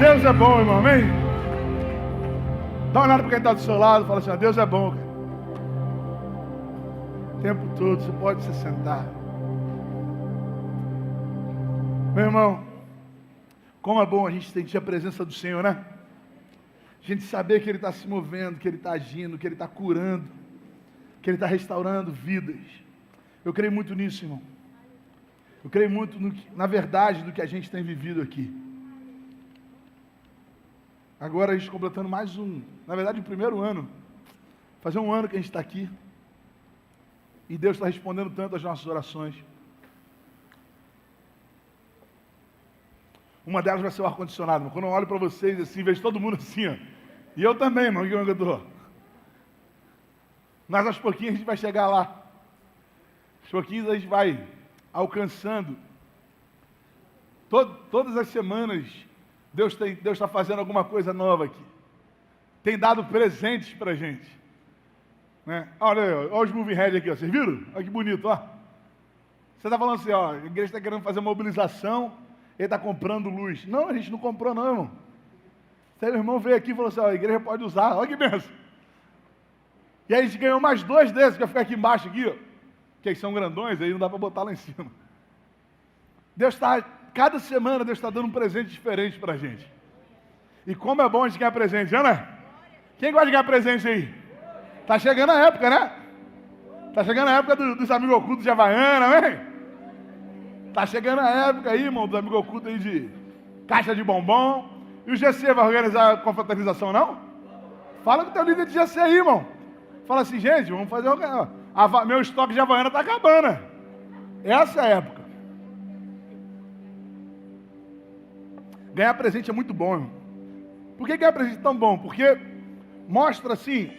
Deus é bom, irmão, amém? Dá uma olhada para quem está do seu lado e fala assim, Deus é bom, cara. O tempo todo, você pode se sentar. Meu irmão, como é bom a gente sentir a presença do Senhor, né? A gente saber que Ele está se movendo, que Ele está agindo, que Ele está curando, que Ele está restaurando vidas. Eu creio muito nisso, irmão. Eu creio muito na verdade do que a gente tem vivido aqui. Agora a gente completando mais na verdade o primeiro ano. Fazer um ano que a gente está aqui. E Deus está respondendo tanto às nossas orações. Uma delas vai ser o ar-condicionado. Quando eu olho para vocês assim, vejo todo mundo assim, ó. E eu também, irmão, que eu estou. Mas aos pouquinhos a gente vai chegar lá. Aos pouquinhos a gente vai alcançando. Todas as semanas, Deus está fazendo alguma coisa nova aqui. Tem dado presentes para a gente. Né? Olha os moving head aqui, ó. Vocês viram? Olha que bonito, ó. Você está falando assim, ó, a igreja está querendo fazer mobilização, ele está comprando luz. Não, a gente não comprou não, irmão. Aí o irmão veio aqui e falou assim, ó, a igreja pode usar, olha que benção. E aí a gente ganhou mais 2 desses, que vai ficar aqui embaixo, aqui, ó. Que eles são grandões, aí não dá para botar lá em cima. Cada semana Deus está dando um presente diferente para a gente. E como é bom a gente ganhar presente, já, né? Quem gosta de ganhar presente aí? Tá chegando a época, né? Tá chegando a época dos amigos ocultos de Havaiana, né? Tá chegando a época aí, irmão, dos amigos ocultos aí de caixa de bombom. E o GC vai organizar a confraternização, não? Fala com o teu líder de GC aí, irmão. Fala assim, gente, vamos fazer meu estoque de Havaiana tá acabando, né? Essa é a época. Ganhar presente é muito bom, irmão. Por que ganhar presente é tão bom? Porque mostra, assim,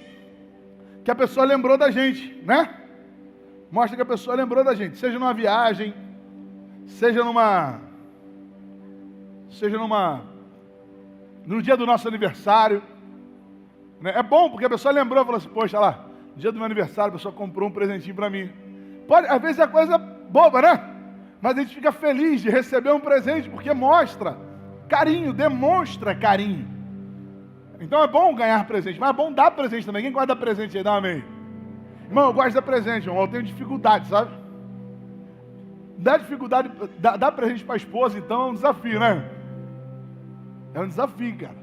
que a pessoa lembrou da gente, né? Mostra que a pessoa lembrou da gente. Seja numa viagem, seja no dia do nosso aniversário. Né? É bom, porque a pessoa lembrou, falou assim, poxa, lá, no dia do meu aniversário, a pessoa comprou um presentinho para mim. Às vezes é coisa boba, né? Mas a gente fica feliz de receber um presente, porque mostra carinho, demonstra carinho. Então é bom ganhar presente, mas é bom dar presente também. Quem gosta de dar presente aí? Dá um amém. Irmão, eu gosto de dar presente, irmão. Eu tenho dificuldade, sabe? Dar presente para a esposa, então, é um desafio, né? É um desafio, cara.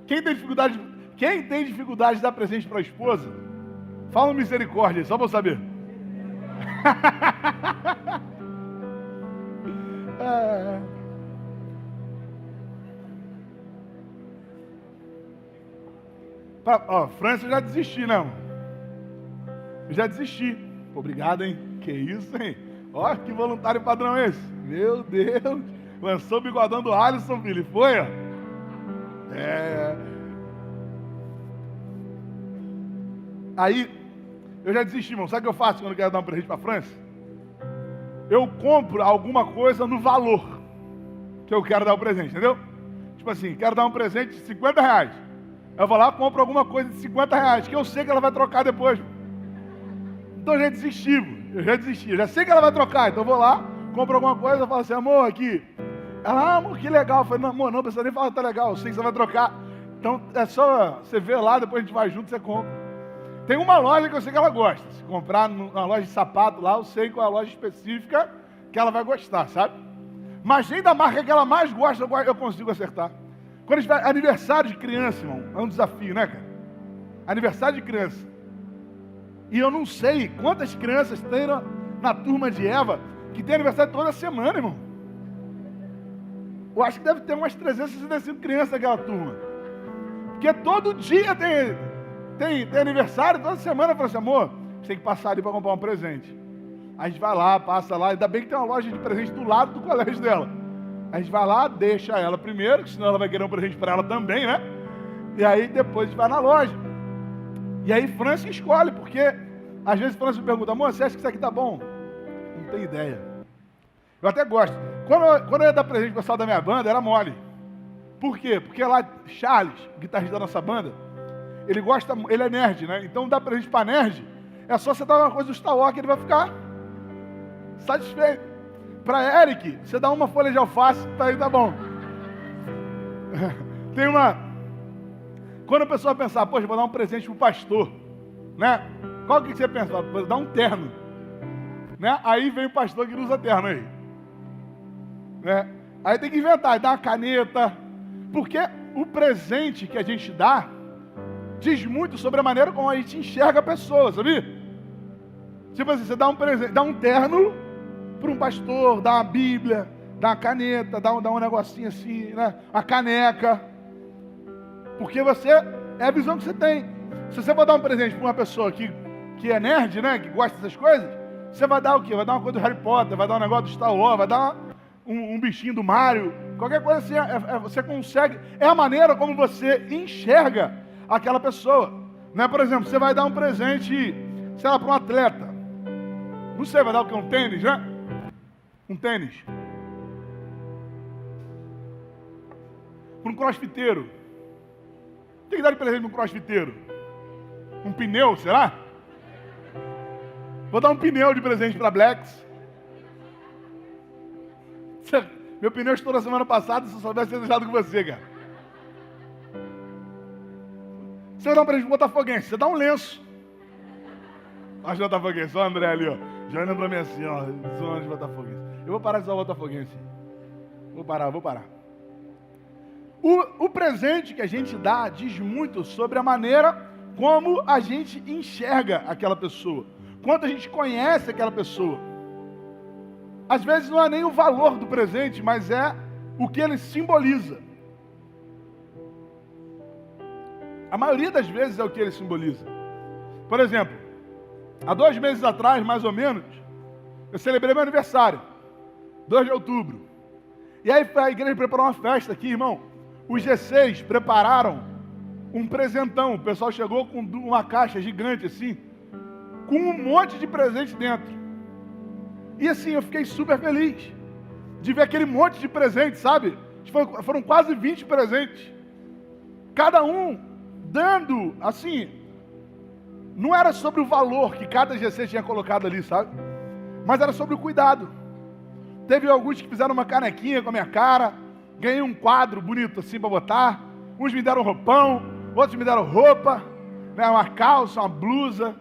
Quem tem dificuldade de dar presente para a esposa, fala misericórdia, só para eu saber. França, eu já desisti, né, irmão? Eu já desisti. Obrigado, hein? Que isso, hein? Ó, que voluntário padrão esse. Meu Deus. Lançou o bigodão do Alisson, filho. Foi, ó. Aí, eu já desisti, irmão. Sabe o que eu faço quando eu quero dar um presente para a França? Eu compro alguma coisa no valor que eu quero dar o presente, entendeu? Tipo assim, quero dar um presente de 50 reais. Eu vou lá, compro alguma coisa de 50 reais, que eu sei que ela vai trocar depois. Então eu já desisti, eu já sei que ela vai trocar, então eu vou lá, compro alguma coisa, eu falo assim, amor, aqui. Ela, amor, que legal. Eu falei, não, amor, não precisa nem falar, tá legal, eu sei que você vai trocar. Então é só você ver lá, depois a gente vai junto, você compra. Tem uma loja que eu sei que ela gosta. Se comprar numa loja de sapato lá, eu sei qual é a loja específica que ela vai gostar, sabe? Mas nem da marca que ela mais gosta, eu consigo acertar. Quando a gente vai, aniversário de criança, irmão, é um desafio, né, cara? Aniversário de criança. E eu não sei quantas crianças tem na turma de Eva que tem aniversário toda semana, irmão. Eu acho que deve ter umas 365 crianças naquela turma. Porque todo dia tem aniversário, toda semana. Eu falo assim, amor, você tem que passar ali para comprar um presente. A gente vai lá, passa lá, ainda bem que tem uma loja de presente do lado do colégio dela. A gente vai lá, deixa ela primeiro, senão ela vai querer um presente para ela também, né? E aí depois a gente vai na loja. E aí França escolhe, porque às vezes França me pergunta, amor, você acha que isso aqui tá bom? Não tenho ideia. Eu até gosto. Quando eu ia dar presente para o pessoal da minha banda, era mole. Por quê? Porque lá, Charles, guitarrista da nossa banda, ele é nerd, né? Então dar presente para nerd, é só você dar uma coisa do Star Wars que ele vai ficar satisfeito. Para Eric, você dá uma folha de alface, tá aí, tá bom. Tem uma... Quando a pessoa pensar, poxa, vou dar um presente pro pastor, né? Qual que você pensa? Vou dar um terno, né? Aí vem o pastor que usa terno aí, né? Aí tem que inventar, dar uma caneta, porque o presente que a gente dá diz muito sobre a maneira como a gente enxerga a pessoa, sabia? Tipo assim, você dá um presente, dá um terno para um pastor, dá uma Bíblia, dá uma caneta, dá um negocinho assim, né? Uma caneca. Porque é a visão que você tem. Se você for dar um presente para uma pessoa que é nerd, né? Que gosta dessas coisas, você vai dar o quê? Vai dar uma coisa do Harry Potter, vai dar um negócio do Star Wars, vai dar um bichinho do Mario, qualquer coisa assim, você consegue, é a maneira como você enxerga aquela pessoa, né? Por exemplo, você vai dar um presente, sei lá, para um atleta, não sei, vai dar o quê? Um tênis, né? Um tênis. Para um crossfiteiro, tem que dar de presente para um crossfiteiro? Um pneu, será? Vou dar um pneu de presente para Blacks. Meu pneu estourou semana passada, se eu soubesse ter deixado com você, cara. Você vai dar um presente pro Botafoguense, você dá um lenço. Olha o Botafoguense, olha o André ali, ó. Já olhando pra mim assim, ó, zoando de Botafoguense. Eu vou parar de usar o Botafoguense. Vou parar. O presente que a gente dá diz muito sobre a maneira como a gente enxerga aquela pessoa. Quanto a gente conhece aquela pessoa. Às vezes não é nem o valor do presente, mas é o que ele simboliza. A maioria das vezes é o que ele simboliza. Por exemplo, há 2 meses atrás, mais ou menos, eu celebrei meu aniversário, 2 de outubro. E aí a igreja preparou uma festa aqui, irmão. Os G6 prepararam um presentão. O pessoal chegou com uma caixa gigante assim, com um monte de presente dentro. E assim, eu fiquei super feliz de ver aquele monte de presentes, sabe? Foram quase 20 presentes. Cada um dando, assim, não era sobre o valor que cada GC tinha colocado ali, sabe? Mas era sobre o cuidado. Teve alguns que fizeram uma canequinha com a minha cara, ganhei um quadro bonito assim para botar. Uns me deram roupão, outros me deram roupa, né? Uma calça, uma blusa.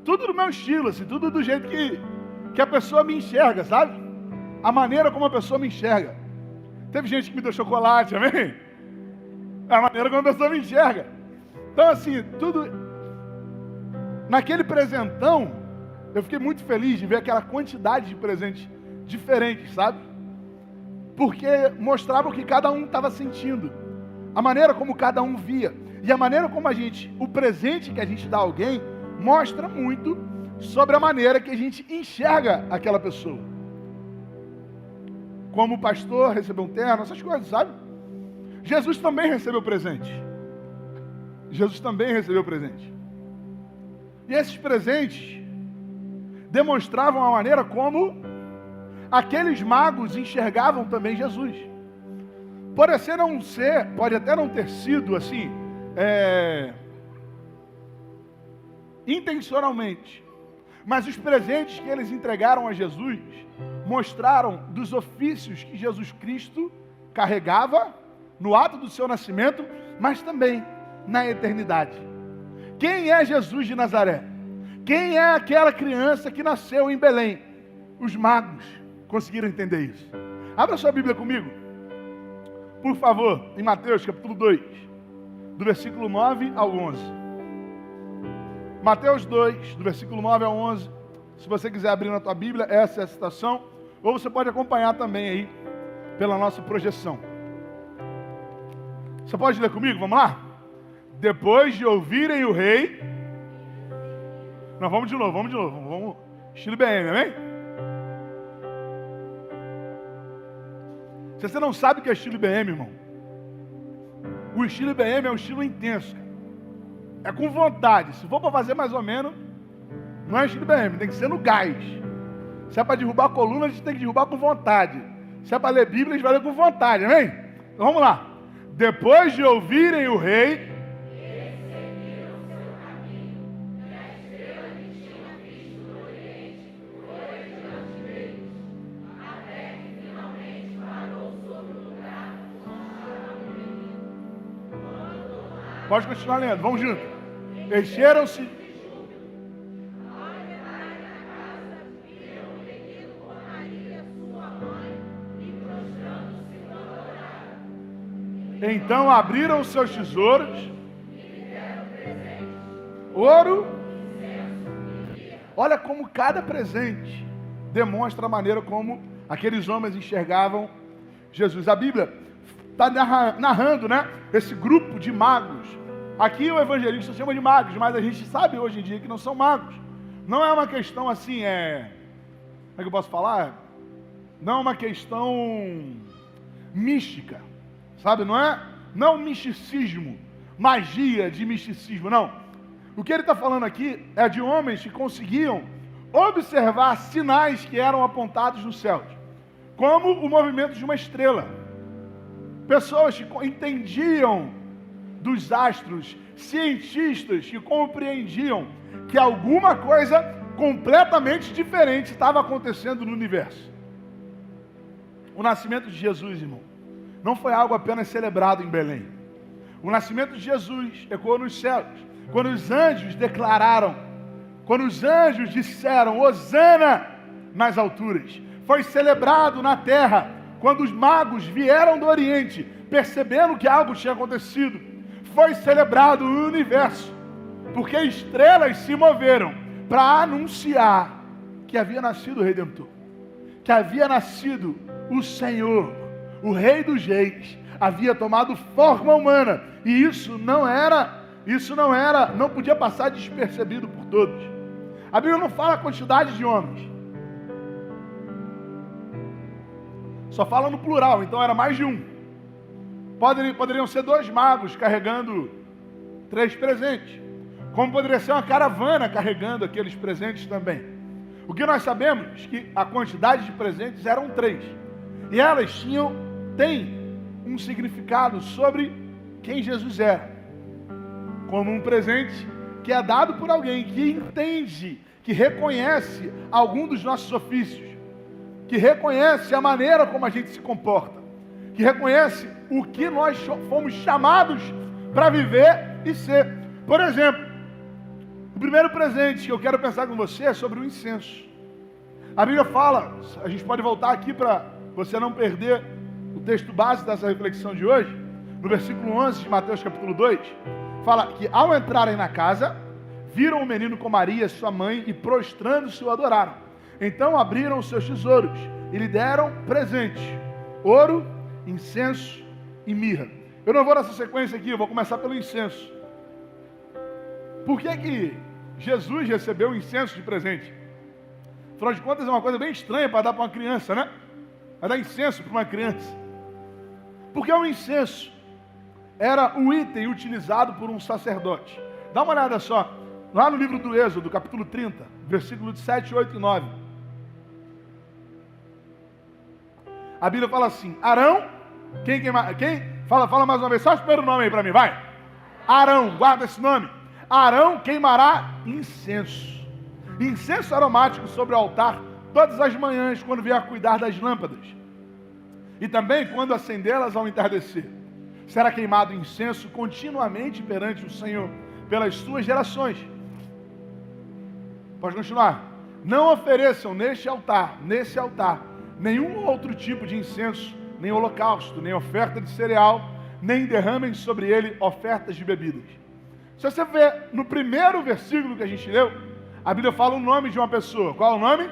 Tudo do meu estilo, assim, tudo do jeito que a pessoa me enxerga, sabe? A maneira como a pessoa me enxerga. Teve gente que me deu chocolate, amém? É a maneira como a pessoa me enxerga. Então, assim, tudo... Naquele presentão, eu fiquei muito feliz de ver aquela quantidade de presentes diferentes, sabe? Porque mostrava o que cada um estava sentindo. A maneira como cada um via. E a maneira como o presente que a gente dá a alguém, mostra muito sobre a maneira que a gente enxerga aquela pessoa. Como o pastor recebeu um terno, essas coisas, sabe? Jesus também recebeu presente. Jesus também recebeu presente. E esses presentes demonstravam a maneira como aqueles magos enxergavam também Jesus. Pode até não ter sido assim, intencionalmente, mas os presentes que eles entregaram a Jesus mostraram dos ofícios que Jesus Cristo carregava no ato do seu nascimento, mas também na eternidade. Quem é Jesus de Nazaré? Quem é aquela criança que nasceu em Belém? Os magos conseguiram entender isso. Abra sua Bíblia comigo, por favor, em Mateus capítulo 2, do versículo 9 ao 11. Mateus 2, do versículo 9 ao 11. Se você quiser abrir na tua Bíblia, essa é a citação. Ou você pode acompanhar também aí, pela nossa projeção. Você pode ler comigo? Vamos lá? Depois de ouvirem o rei... Não, vamos de novo. Vamos... Estilo BM, amém? Se você não sabe o que é estilo BM, irmão, o estilo BM é um estilo intenso. É com vontade. Se for para fazer mais ou menos, não é estilo BM, tem que ser no gás. Se é para derrubar a coluna, a gente tem que derrubar com vontade. Se é para ler Bíblia, a gente vai ler com vontade, amém? Então vamos lá. Depois de ouvirem o rei, Pode continuar lendo, vamos junto. Encheram-se. Então abriram os seus tesouros, ouro. Olha como cada presente demonstra a maneira como aqueles homens enxergavam Jesus. A Bíblia está narrando, né, esse grupo de magos. Aqui o evangelista chama de magos, mas a gente sabe hoje em dia que não são magos. Não é uma questão assim, como é que eu posso falar? Não é uma questão mística, sabe? Não misticismo, magia de misticismo, não. O que ele está falando aqui é de homens que conseguiam observar sinais que eram apontados nos céus, como o movimento de uma estrela. Pessoas que entendiam dos astros, cientistas que compreendiam que alguma coisa completamente diferente estava acontecendo no universo. O nascimento de Jesus, irmão, não foi algo apenas celebrado em Belém. O nascimento de Jesus ecoou nos céus, quando os anjos declararam, quando os anjos disseram, Hosana nas alturas. Foi celebrado na terra, quando os magos vieram do Oriente, percebendo que algo tinha acontecido. Foi celebrado no universo, porque estrelas se moveram para anunciar que havia nascido o Redentor, que havia nascido o Senhor, o Rei dos Reis, havia tomado forma humana, e isso não podia passar despercebido por todos. A Bíblia não fala a quantidade de homens, só fala no plural, então era mais de um. Poderiam ser 2 magos carregando 3 presentes, como poderia ser uma caravana carregando aqueles presentes também. O que nós sabemos é que a quantidade de presentes eram 3, e elas têm um significado sobre quem Jesus era, como um presente que é dado por alguém que entende, que reconhece algum dos nossos ofícios, que reconhece a maneira como a gente se comporta, que reconhece o que nós fomos chamados para viver e ser. Por exemplo, o primeiro presente que eu quero pensar com você é sobre o incenso. A Bíblia fala, a gente pode voltar aqui para você não perder o texto base dessa reflexão de hoje, no versículo 11 de Mateus capítulo 2, fala que ao entrarem na casa, viram o menino com Maria, sua mãe, e prostrando-se o adoraram. Então abriram os seus tesouros e lhe deram presente, ouro, incenso e mirra. Eu não vou nessa sequência aqui, eu vou começar pelo incenso. Por que Jesus recebeu o incenso de presente? Afinal de contas é uma coisa bem estranha para dar para uma criança, né? Para dar incenso para uma criança. Porque o incenso era o item utilizado por um sacerdote. Dá uma olhada só, lá no livro do Êxodo, capítulo 30, versículos de 7, 8 e 9. A Bíblia fala assim, Arão, quem? Fala mais uma vez, só o primeiro nome aí para mim, vai. Arão, guarda esse nome. Arão queimará incenso. Incenso aromático sobre o altar todas as manhãs, quando vier cuidar das lâmpadas. E também quando acendê-las ao entardecer. Será queimado incenso continuamente perante o Senhor, pelas suas gerações. Pode continuar. Não ofereçam nesse altar, nenhum outro tipo de incenso, nem holocausto, nem oferta de cereal, nem derramem sobre ele ofertas de bebidas. Se você ver no primeiro versículo que a gente leu, a Bíblia fala o nome de uma pessoa. Qual é o nome?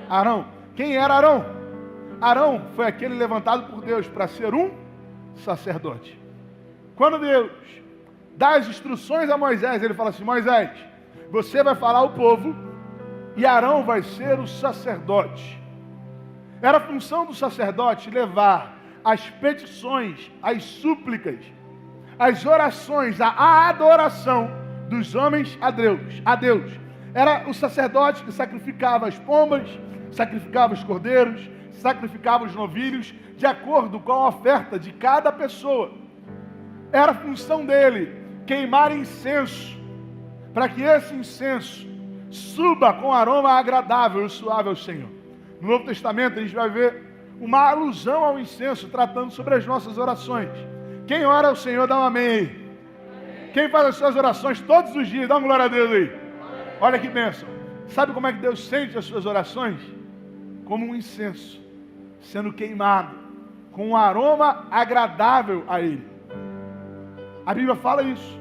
Arão. Quem era Arão? Arão foi aquele levantado por Deus para ser um sacerdote. Quando Deus dá as instruções a Moisés, ele fala assim, Moisés, você vai falar ao povo e Arão vai ser o sacerdote. Era a função do sacerdote levar as petições, as súplicas, as orações, a adoração dos homens a Deus. Era o sacerdote que sacrificava as pombas, sacrificava os cordeiros, sacrificava os novilhos, de acordo com a oferta de cada pessoa. Era a função dele queimar incenso, para que esse incenso suba com aroma agradável e suave ao Senhor. No Novo Testamento a gente vai ver uma alusão ao incenso, tratando sobre as nossas orações. Quem ora ao Senhor, dá um amém aí. Quem faz as suas orações todos os dias, dá uma glória a Deus aí. Olha que bênção. Sabe como é que Deus sente as suas orações? Como um incenso sendo queimado, com um aroma agradável a Ele. A Bíblia fala isso.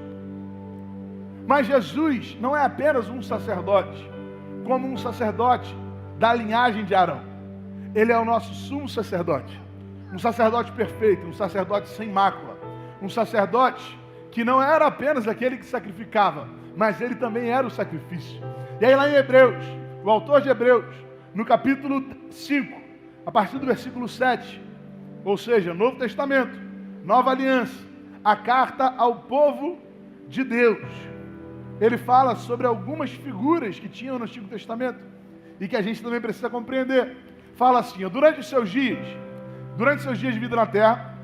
Mas Jesus não é apenas um sacerdote, como um sacerdote da linhagem de Arão. Ele é o nosso sumo sacerdote. Um sacerdote perfeito, um sacerdote sem mácula. Um sacerdote que não era apenas aquele que sacrificava, mas ele também era o sacrifício. E aí lá em Hebreus, o autor de Hebreus, no capítulo 5, a partir do versículo 7, ou seja, Novo Testamento, Nova Aliança, a carta ao povo de Deus. Ele fala sobre algumas figuras que tinham no Antigo Testamento e que a gente também precisa compreender. Fala assim, durante os seus dias de vida na terra,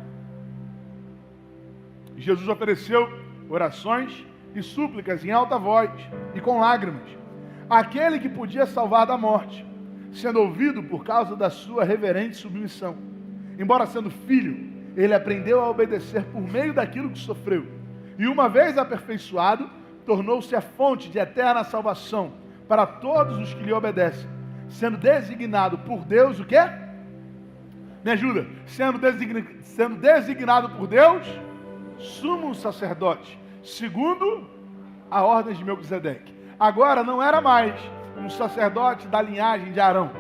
Jesus ofereceu orações e súplicas em alta voz e com lágrimas àquele que podia salvar da morte, sendo ouvido por causa da sua reverente submissão. Embora sendo filho, ele aprendeu a obedecer por meio daquilo que sofreu. E uma vez aperfeiçoado, tornou-se a fonte de eterna salvação para todos os que lhe obedecem, sendo designado por Deus o quê? Me ajuda. Sendo designado por Deus, sumo sacerdote, segundo a ordem de Melquisedeque. Agora não era mais um sacerdote da linhagem de Arão.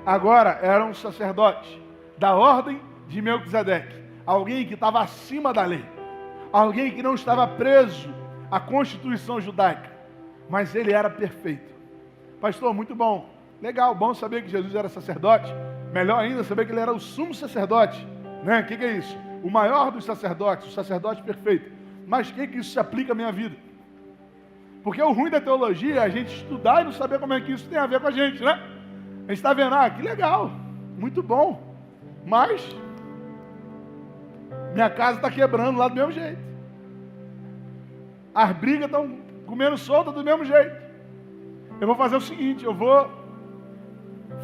Agora era um sacerdote da ordem de Melquisedeque. Alguém que estava acima da lei. Alguém que não estava preso à constituição judaica. Mas ele era perfeito. Pastor, muito bom. Legal, bom saber que Jesus era sacerdote. Melhor ainda saber que ele era o sumo sacerdote. Né? O que é isso? O maior dos sacerdotes, o sacerdote perfeito. Mas o que isso se aplica à minha vida? Porque o ruim da teologia é a gente estudar e não saber como é que isso tem a ver com a gente, né? A gente está vendo, que legal, muito bom. Mas minha casa está quebrando lá do mesmo jeito. As brigas estão comendo solta do mesmo jeito. Eu vou fazer o seguinte, eu vou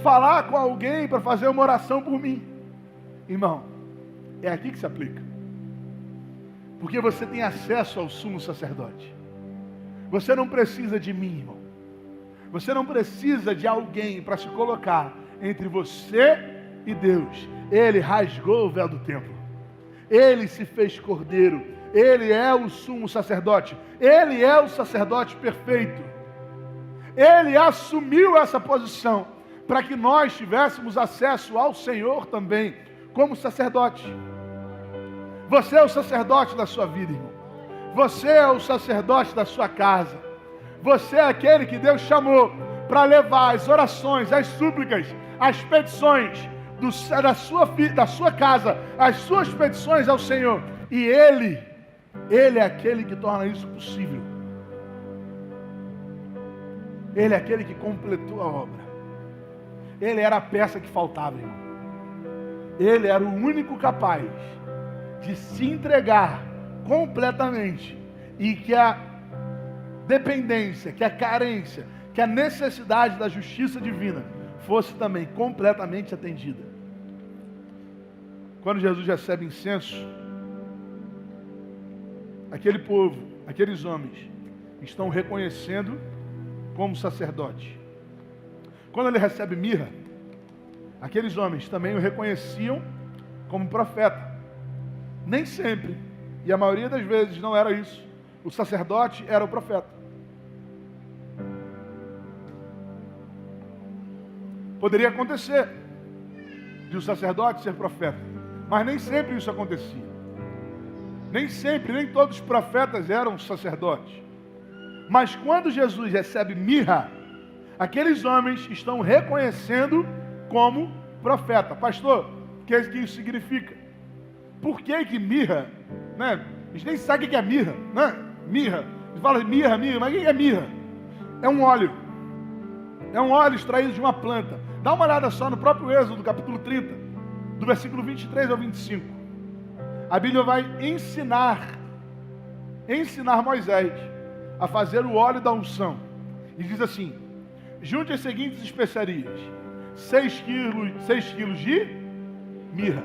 falar com alguém para fazer uma oração por mim. Irmão, é aqui que se aplica. Porque você tem acesso ao sumo sacerdote. Você não precisa de mim, irmão. Você não precisa de alguém para se colocar entre você e Deus. Ele rasgou o véu do templo. Ele se fez cordeiro. Ele é o sumo sacerdote. Ele é o sacerdote perfeito. Ele assumiu essa posição para que nós tivéssemos acesso ao Senhor também, como sacerdote. Você é o sacerdote da sua vida, irmão. Você é o sacerdote da sua casa. Você é aquele que Deus chamou para levar as orações, as súplicas, as petições da sua casa, as suas petições ao Senhor. E Ele é aquele que torna isso possível. Ele é aquele que completou a obra. Ele era a peça que faltava, irmão. Ele era o único capaz de se entregar completamente e que a dependência, que a carência, que a necessidade da justiça divina fosse também completamente atendida. Quando Jesus recebe incenso, aquele povo, aqueles homens estão reconhecendo como sacerdote. Quando ele recebe mirra, aqueles homens também o reconheciam como profeta. Nem sempre, e a maioria das vezes não era isso. O sacerdote era o profeta. Poderia acontecer de o sacerdote ser profeta, mas nem sempre isso acontecia. Nem todos os profetas eram sacerdotes. Mas quando Jesus recebe mirra, aqueles homens estão reconhecendo como profeta. Pastor, o que isso significa? Por que mirra, né? A gente nem sabe o que é mirra, né? Mirra. A gente fala mirra, mas o que é mirra? É um óleo. É um óleo extraído de uma planta. Dá uma olhada só no próprio Êxodo, capítulo 30, do versículo 23 ao 25. A Bíblia vai ensinar Moisés a fazer o óleo da unção. E diz assim: junte as seguintes especiarias: 6 quilos de mirra,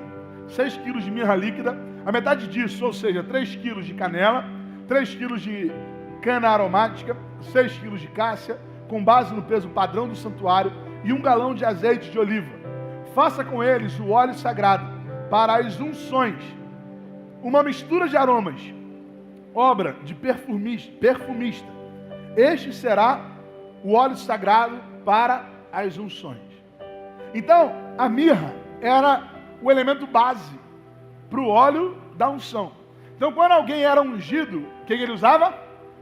6 quilos de mirra líquida, a metade disso, ou seja, 3 quilos de canela, 3 quilos de cana aromática, 6 quilos de cássia, com base no peso padrão do santuário, e 1 galão de azeite de oliva. Faça com eles o óleo sagrado para as unções, uma mistura de aromas, obra de perfumista. Este será o óleo sagrado para as unções. Então, a mirra era o elemento base para o óleo da unção. Então, quando alguém era ungido, o que ele usava?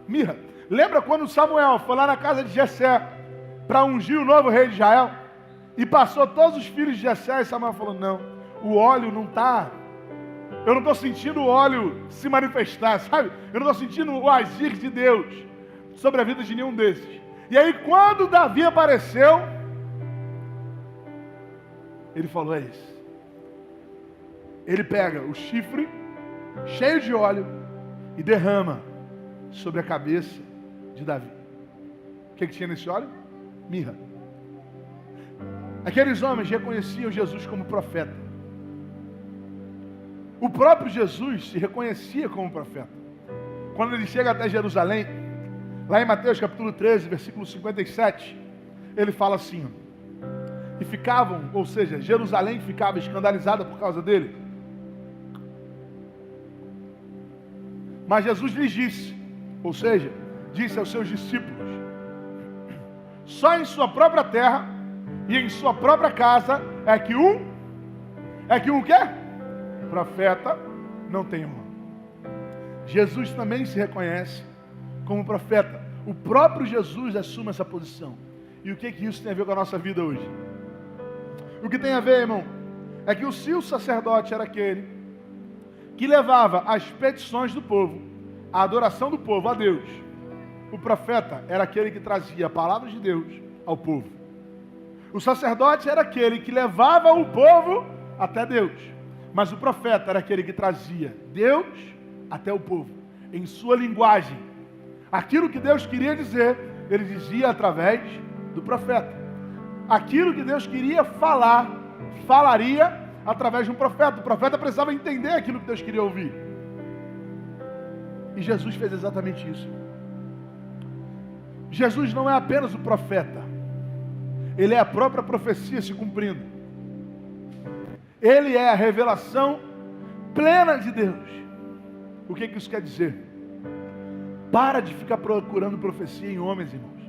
Mirra. Lembra quando Samuel foi lá na casa de Jessé para ungir o novo rei de Israel? E passou todos os filhos de Jessé, e Samuel falou, não, o óleo não está... Eu não estou sentindo o óleo se manifestar, sabe? Eu não estou sentindo o agir de Deus sobre a vida de nenhum desses. E aí, quando Davi apareceu, ele falou, é isso. Ele pega o chifre cheio de óleo e derrama sobre a cabeça de Davi. O que tinha nesse óleo? Mirra. Aqueles homens reconheciam Jesus como profeta. O próprio Jesus se reconhecia como profeta. Quando ele chega até Jerusalém, lá em Mateus capítulo 13, versículo 57, ele fala assim, e ficavam, ou seja, Jerusalém ficava escandalizada por causa dele. Mas Jesus lhes disse, ou seja, disse aos seus discípulos, só em sua própria terra e em sua própria casa é que um quê? Profeta não tem honra. Jesus também se reconhece como profeta. O próprio Jesus assume essa posição. E o que isso tem a ver com a nossa vida hoje? O que tem a ver, irmão, é que se o sacerdote era aquele que levava as petições do povo, a adoração do povo a Deus, o profeta era aquele que trazia a palavra de Deus ao povo. O sacerdote era aquele que levava o povo até Deus. Mas o profeta era aquele que trazia Deus até o povo, em sua linguagem. Aquilo que Deus queria dizer, ele dizia através do profeta. Aquilo que Deus queria falar, falaria através de um profeta. O profeta precisava entender aquilo que Deus queria ouvir. E Jesus fez exatamente isso. Jesus não é apenas o profeta, ele é a própria profecia se cumprindo. Ele é a revelação plena de Deus. O que isso quer dizer? Para de ficar procurando profecia em homens, irmãos.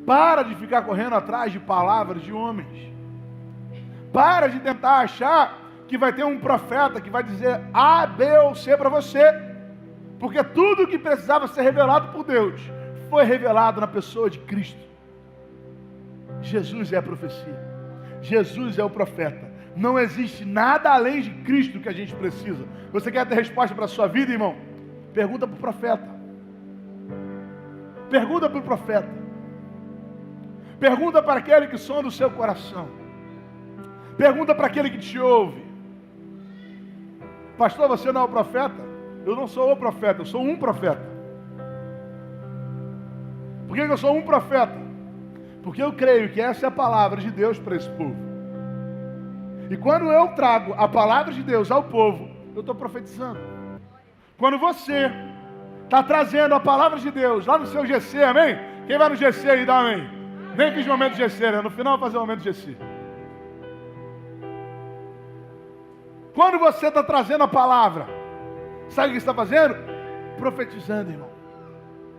Para de ficar correndo atrás de palavras de homens. Para de tentar achar que vai ter um profeta que vai dizer A, B ou C para você. Porque tudo que precisava ser revelado por Deus foi revelado na pessoa de Cristo. Jesus é a profecia. Jesus é o profeta. Não existe nada além de Cristo que a gente precisa. Você quer ter resposta para a sua vida, irmão? Pergunta para o profeta. Pergunta para o profeta. Pergunta para aquele que sonda o seu coração. Pergunta para aquele que te ouve. Pastor, você não é o profeta? Eu não sou o profeta, eu sou um profeta. Por que eu sou um profeta? Porque eu creio que essa é a palavra de Deus para esse povo. E quando eu trago a palavra de Deus ao povo, eu estou profetizando. Quando você está trazendo a palavra de Deus lá no seu GC, amém? Quem vai no GC aí, dá amém. Nem fiz momento de GC, né? No final eu vou fazer um momento de GC. Quando você está trazendo a palavra, sabe o que você está fazendo? Profetizando, irmão.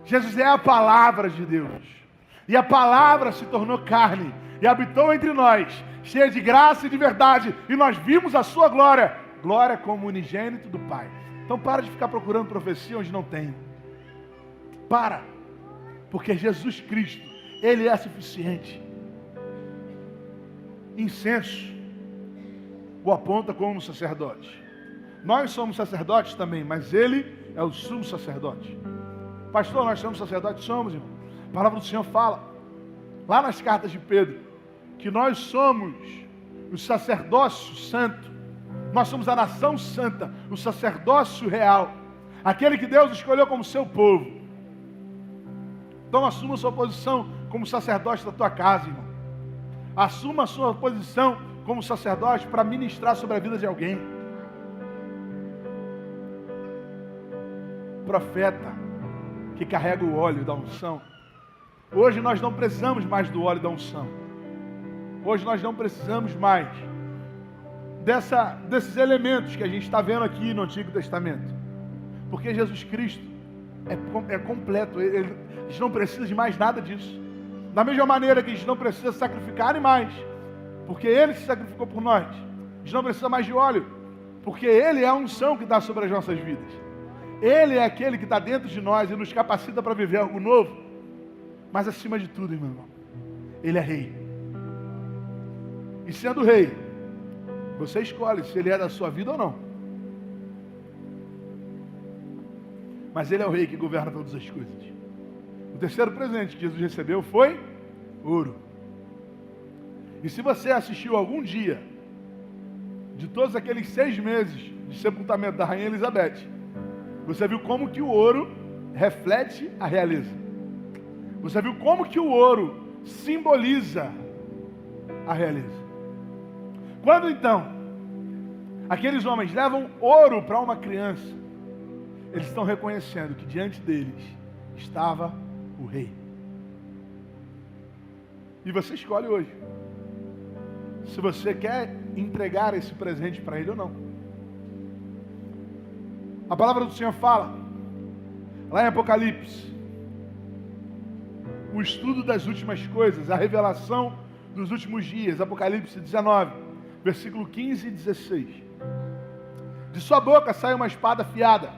Jesus é a palavra de Deus. E a palavra se tornou carne e habitou entre nós, cheia de graça e de verdade, e nós vimos a sua glória, glória como unigênito do Pai. Então para de ficar procurando profecia onde não tem. Para, porque Jesus Cristo, Ele é suficiente. Incenso o aponta como sacerdote. Nós somos sacerdotes também, mas Ele é o sumo sacerdote. Pastor, nós somos sacerdotes? Somos, irmão. A palavra do Senhor fala, lá nas cartas de Pedro, que nós somos o sacerdócio santo, nós somos a nação santa, o sacerdócio real, aquele que Deus escolheu como seu povo. Então assuma a sua posição como sacerdote da tua casa, irmão. Assuma a sua posição como sacerdote para ministrar sobre a vida de alguém. profeta que carrega o óleo da unção. Hoje nós não precisamos mais do óleo da unção. Hoje nós não precisamos mais desses elementos que a gente está vendo aqui no Antigo Testamento. Porque Jesus Cristo é completo. A gente não precisa de mais nada disso. Da mesma maneira que a gente não precisa sacrificar animais, porque Ele se sacrificou por nós. A gente não precisa mais de óleo, porque Ele é a unção que está sobre as nossas vidas. Ele é aquele que está dentro de nós e nos capacita para viver algo novo. Mas acima de tudo, meu irmão, Ele é rei. E sendo rei, você escolhe se Ele é da sua vida ou não. Mas Ele é o rei que governa todas as coisas. O terceiro presente que Jesus recebeu foi ouro. E se você assistiu algum dia de todos aqueles 6 meses de sepultamento da Rainha Elizabeth, você viu como que o ouro reflete a realeza. Você viu como que o ouro simboliza a realeza. Quando então aqueles homens levam ouro para uma criança, eles estão reconhecendo que diante deles estava o rei. E você escolhe hoje se você quer entregar esse presente para ele ou não. A palavra do Senhor fala lá em Apocalipse, o estudo das últimas coisas, a revelação dos últimos dias. Apocalipse 19, versículo 15 e 16. De sua boca sai uma espada afiada,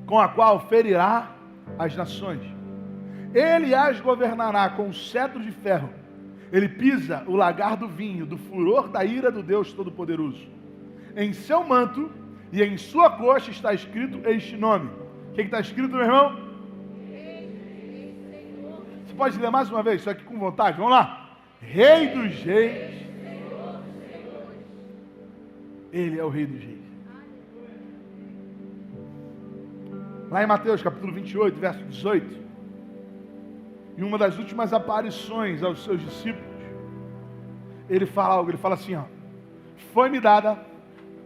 com a qual ferirá as nações. Ele as governará com um cetro de ferro. Ele pisa o lagar do vinho, do furor da ira do Deus Todo-Poderoso. Em seu manto e em sua coxa está escrito este nome. O que está escrito, meu irmão? Você pode ler mais uma vez, isso aqui com vontade? Vamos lá. Rei dos reis. Ele é o Rei dos reis. Lá em Mateus capítulo 28, verso 18, em uma das últimas aparições aos seus discípulos, ele fala algo, ele fala assim, ó: foi-me dada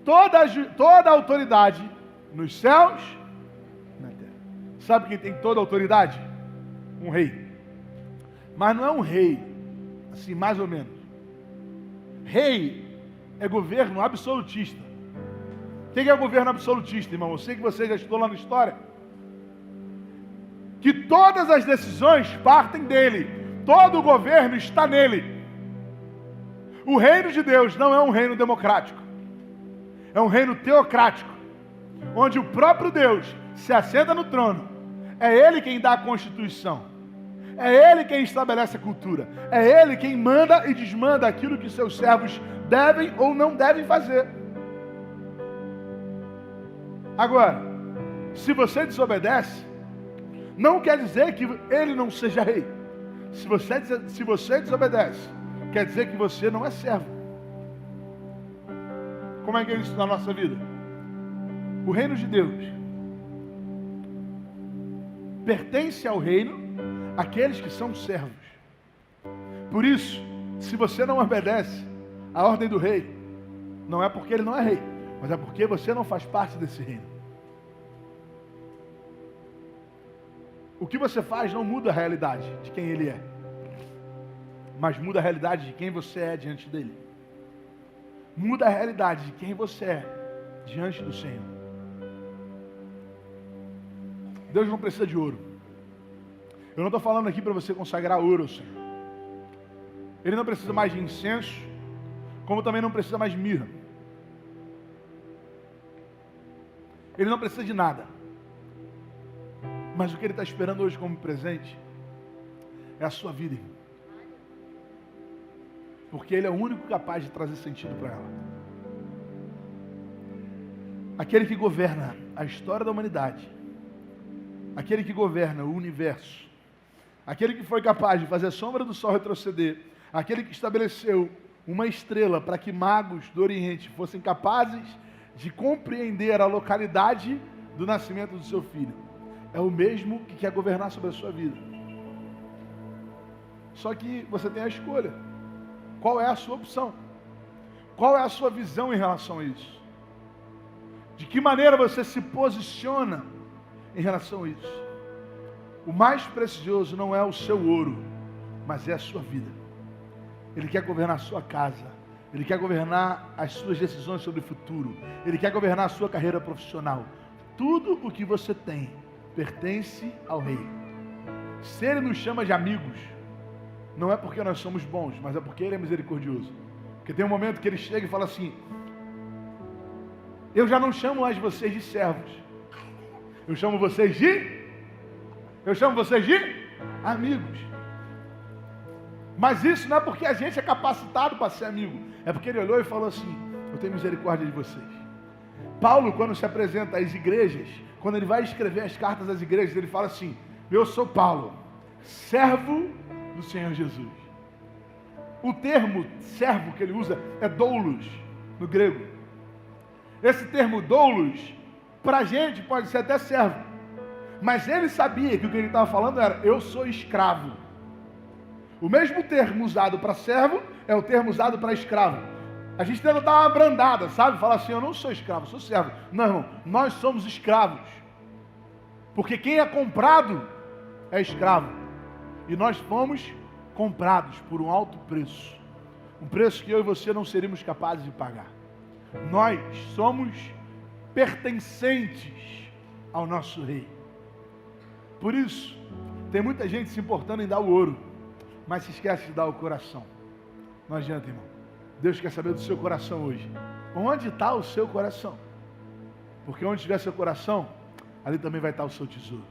toda a autoridade nos céus e na terra. Sabe quem tem toda a autoridade? Um rei. Mas não é um rei, assim, mais ou menos. Rei é governo absolutista. O que é o governo absolutista, irmão? Eu sei que você já estudou lá na história. Que todas as decisões partem dele. Todo o governo está nele. O reino de Deus não é um reino democrático. É um reino teocrático. Onde o próprio Deus se assenta no trono. É Ele quem dá a Constituição. É Ele quem estabelece a cultura. É Ele quem manda e desmanda aquilo que seus servos devem ou não devem fazer. Agora, se você desobedece, não quer dizer que Ele não seja rei. Se você desobedece, quer dizer que você não é servo. Como é que é isso na nossa vida? O reino de Deus pertence ao reino aqueles que são servos. Por isso, se você não obedece à ordem do rei, não é porque ele não é rei, mas é porque você não faz parte desse reino. O que você faz não muda a realidade de quem ele é, mas muda a realidade de quem você é diante dele. Muda a realidade de quem você é diante do Senhor. Deus não precisa de ouro. Eu não estou falando aqui para você consagrar ouro ao Senhor. Ele não precisa mais de incenso, como também não precisa mais de mirra. Ele não precisa de nada. Mas o que Ele está esperando hoje como presente é a sua vida, irmão. Porque Ele é o único capaz de trazer sentido para ela. Aquele que governa a história da humanidade, aquele que governa o universo, aquele que foi capaz de fazer a sombra do sol retroceder, aquele que estabeleceu uma estrela para que magos do Oriente fossem capazes de compreender a localidade do nascimento do seu filho, é o mesmo que quer governar sobre a sua vida. Só que você tem a escolha. Qual é a sua opção? Qual é a sua visão em relação a isso? De que maneira você se posiciona em relação a isso? O mais precioso não é o seu ouro, mas é a sua vida. Ele quer governar a sua casa. Ele quer governar as suas decisões sobre o futuro. Ele quer governar a sua carreira profissional. Tudo o que você tem pertence ao Rei. Se Ele nos chama de amigos, não é porque nós somos bons, mas é porque Ele é misericordioso. Porque tem um momento que Ele chega e fala assim: eu já não chamo mais vocês de servos. Eu chamo vocês de amigos. Mas isso não é porque a gente é capacitado para ser amigo. É porque Ele olhou e falou assim: eu tenho misericórdia de vocês. Paulo, quando se apresenta às igrejas, quando ele vai escrever as cartas às igrejas, ele fala assim: eu sou Paulo, servo do Senhor Jesus. O termo servo que ele usa é doulos, no grego. Esse termo doulos, para a gente pode ser até servo. Mas ele sabia que o que ele estava falando era: eu sou escravo. O mesmo termo usado para servo é o termo usado para escravo. A gente tenta dar uma abrandada, sabe? Falar assim: eu não sou escravo, eu sou servo. Não, irmão, nós somos escravos. Porque quem é comprado é escravo. E nós fomos comprados por um alto preço. Um preço que eu e você não seríamos capazes de pagar. Nós somos pertencentes ao nosso Rei. Por isso, tem muita gente se importando em dar o ouro, mas se esquece de dar o coração. Não adianta, irmão. Deus quer saber do seu coração hoje. Onde está o seu coração? Porque onde estiver seu coração, ali também vai estar o seu tesouro.